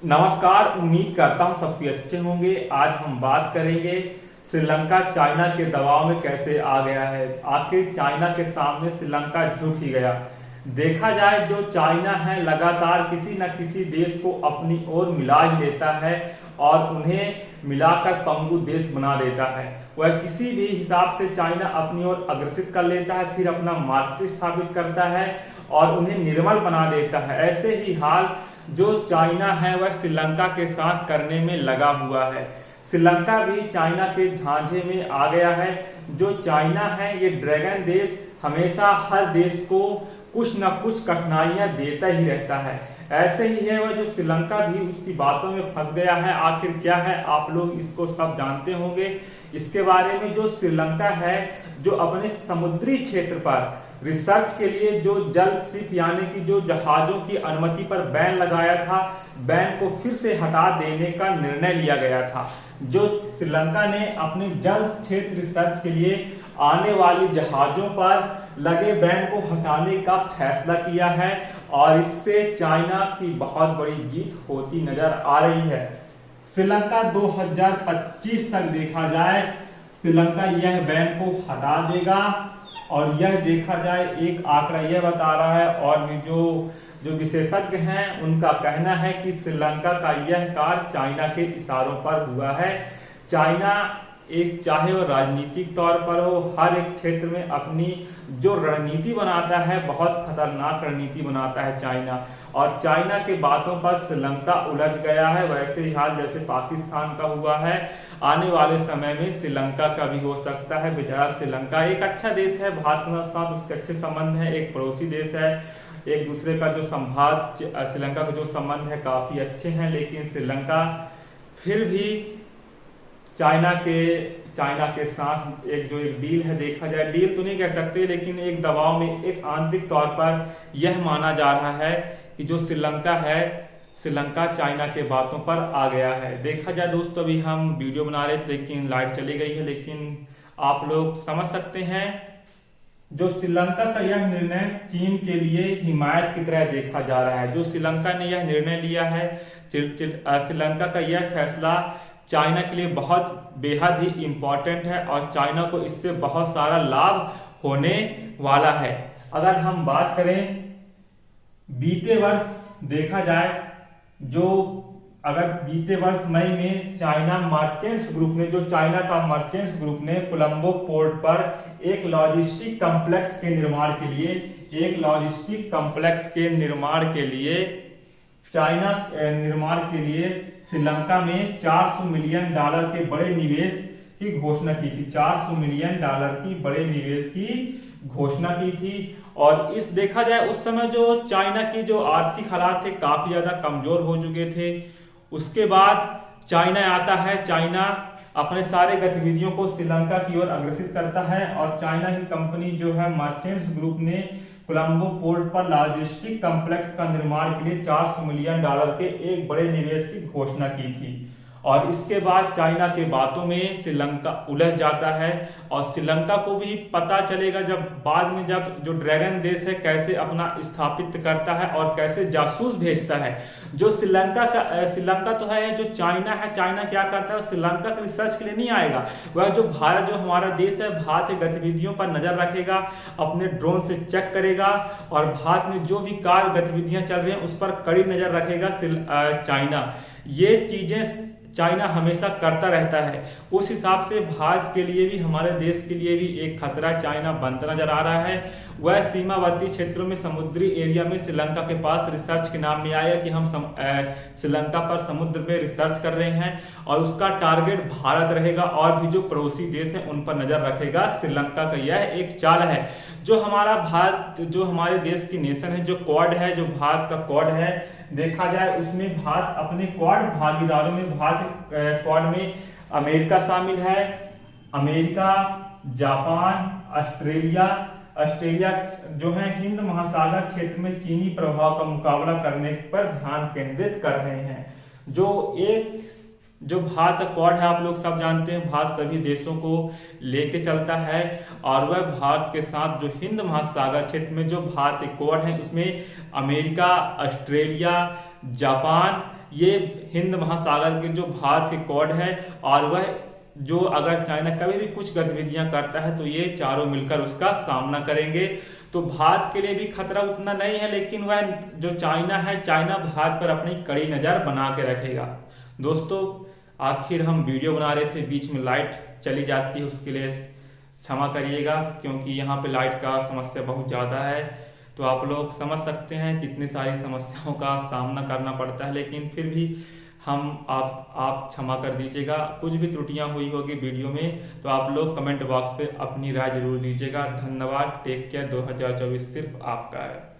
नमस्कार। उम्मीद करता हूँ सबके अच्छे होंगे। आज हम बात करेंगे श्रीलंका चाइना के दबाव में कैसे आ गया है। आखिर चाइना के सामने श्रीलंका झुक ही गया। देखा जाए जो चाइना है लगातार किसी न किसी देश को अपनी ओर मिला ही लेता है और उन्हें मिलाकर पंगु देश बना देता है। वह किसी भी हिसाब से चाइना अपनी ओर अग्रसित कर लेता है, फिर अपना मार्केट स्थापित करता है और उन्हें निर्मल बना देता है। ऐसे ही हाल जो चाइना है वह श्रीलंका के साथ करने में लगा हुआ है। श्रीलंका भी चाइना के झांझे में आ गया है। जो चाइना है ये ड्रैगन देश हमेशा हर देश को कुछ न कुछ कठिनाइयां देता ही रहता है। ऐसे ही है वह जो श्रीलंका भी उसकी बातों में फंस गया है। आखिर क्या है आप लोग इसको सब जानते होंगे। इसके बारे में जो श्रीलंका है जो अपने समुद्री क्षेत्र पर रिसर्च के लिए जो जल शिप यानी कि जो जहाजों की अनुमति पर बैन लगाया था, बैन को फिर से हटा देने का निर्णय लिया गया था। जो श्रीलंका ने अपने जल क्षेत्र रिसर्च के लिए आने वाली जहाजों पर लगे बैन को हटाने का फैसला किया है और इससे चाइना की बहुत बड़ी जीत होती नजर आ रही है। श्रीलंका 2025 तक देखा जाए श्रीलंका यह बैन को हटा देगा और यह देखा जाए एक आंकड़ा यह बता रहा है और भी जो विशेषज्ञ हैं उनका कहना है कि श्रीलंका का यह कार्य चाइना के इशारों पर हुआ है। चाइना एक चाहे वो राजनीतिक तौर पर हो हर एक क्षेत्र में अपनी जो रणनीति बनाता है बहुत खतरनाक रणनीति बनाता है चाइना। और चाइना के बातों पर श्रीलंका उलझ गया है। वैसे ही हाल जैसे पाकिस्तान का हुआ है आने वाले समय में श्रीलंका का भी हो सकता है। बेचारा श्रीलंका एक अच्छा देश है, भारत के साथ उसके अच्छे संबंध है, एक पड़ोसी देश है, एक दूसरे का जो संवाद श्रीलंका के जो संबंध है काफ़ी अच्छे हैं। लेकिन श्रीलंका फिर भी चाइना के साथ एक डील है, देखा जाए डील तो नहीं कह सकते लेकिन एक दबाव में एक आंतरिक तौर पर यह माना जा रहा है कि जो श्रीलंका है श्रीलंका चाइना के बातों पर आ गया है। देखा जाए दोस्तों अभी हम वीडियो बना रहे थे लेकिन लाइट चली गई है, लेकिन आप लोग समझ सकते हैं जो श्रीलंका का यह निर्णय चीन के लिए हिमायत की तरह देखा जा रहा है। जो श्रीलंका ने यह निर्णय लिया है श्रीलंका का यह फैसला चाइना के लिए बहुत बेहद ही इम्पोर्टेंट है और चाइना को इससे बहुत सारा लाभ होने वाला है। अगर हम बात करें बीते वर्ष देखा जाए अगर बीते वर्ष मई में चाइना मर्चेंट्स ग्रुप ने चाइना का मर्चेंट्स ग्रुप ने कोलंबो पोर्ट पर एक लॉजिस्टिक कॉम्प्लेक्स के निर्माण के लिए श्रीलंका में $400 मिलियन के बड़े निवेश की घोषणा की थी। $400 मिलियन की बड़े निवेश की घोषणा की थी। और इस देखा जाए उस समय जो चाइना की जो आर्थिक हालात थे काफी ज्यादा कमजोर हो चुके थे। उसके बाद चाइना आता है, चाइना अपने सारे गतिविधियों को श्रीलंका की ओर अग्रसित करता है और चाइना की कंपनी जो है मर्चेंट्स ग्रुप ने कोलंबो पोर्ट पर लॉजिस्टिक कॉम्प्लेक्स का निर्माण के लिए $400 मिलियन के एक बड़े निवेश की घोषणा की थी। और इसके बाद चाइना के बातों में श्रीलंका उलझ जाता है और श्रीलंका को भी पता चलेगा जब जो ड्रैगन देश है कैसे अपना स्थापित करता है और कैसे जासूस भेजता है। जो श्रीलंका तो है, जो चाइना है, चाइना क्या करता है श्रीलंका के रिसर्च के लिए नहीं आएगा। वह जो भारत जो हमारा देश है भारत की गतिविधियों पर नजर रखेगा, अपने ड्रोन से चेक करेगा और भारत में जो भी कार्य गतिविधियां चल रही हैं उस पर कड़ी नजर रखेगा चाइना। ये चीजें चाइना हमेशा करता रहता है। उस हिसाब से भारत के लिए भी हमारे देश के लिए भी एक खतरा चाइना बनता नजर आ रहा है। वह सीमावर्ती क्षेत्रों में समुद्री एरिया में श्रीलंका के पास रिसर्च के नाम में आया कि हम श्रीलंका पर समुद्र में रिसर्च कर रहे हैं और उसका टारगेट भारत रहेगा और भी जो पड़ोसी देश हैं उन पर नजर रखेगा। श्रीलंका का यह एक चाल है। जो हमारा भारत जो हमारे देश की नेशन है, जो क्वाड है, जो भारत का क्वाड है, देखा जाए उसमें भारत अपने क्वाड भागीदारों में क्वाड में अमेरिका शामिल है। अमेरिका, जापान, ऑस्ट्रेलिया जो है हिंद महासागर क्षेत्र में चीनी प्रभाव का मुकाबला करने पर ध्यान केंद्रित कर रहे हैं। जो भारत क्वाड है आप लोग सब जानते हैं, भारत सभी देशों को लेके चलता है और वह भारत के साथ जो हिंद महासागर क्षेत्र में जो भारत क्वाड है उसमें अमेरिका, ऑस्ट्रेलिया, जापान ये हिंद महासागर के जो भारत के कॉर्ड है, और वह जो अगर चाइना कभी भी कुछ गतिविधियां करता है तो ये चारों मिलकर उसका सामना करेंगे। तो भारत के लिए भी खतरा उतना नहीं है, लेकिन वह जो चाइना है, चाइना भारत पर अपनी कड़ी नज़र बना के रखेगा। दोस्तों, आखिर हम वीडियो बना रहे थे, बीच में लाइट चली जाती है, उसके लिए क्षमा करिएगा, क्योंकि यहाँ पे लाइट का समस्या बहुत ज़्यादा है। तो आप लोग समझ सकते हैं कितनी सारी समस्याओं का सामना करना पड़ता है, लेकिन फिर भी आप क्षमा कर दीजिएगा। कुछ भी त्रुटियां हुई होगी वीडियो में तो आप लोग कमेंट बॉक्स पे अपनी राय जरूर दीजिएगा। धन्यवाद। Take care. 2024 सिर्फ आपका है।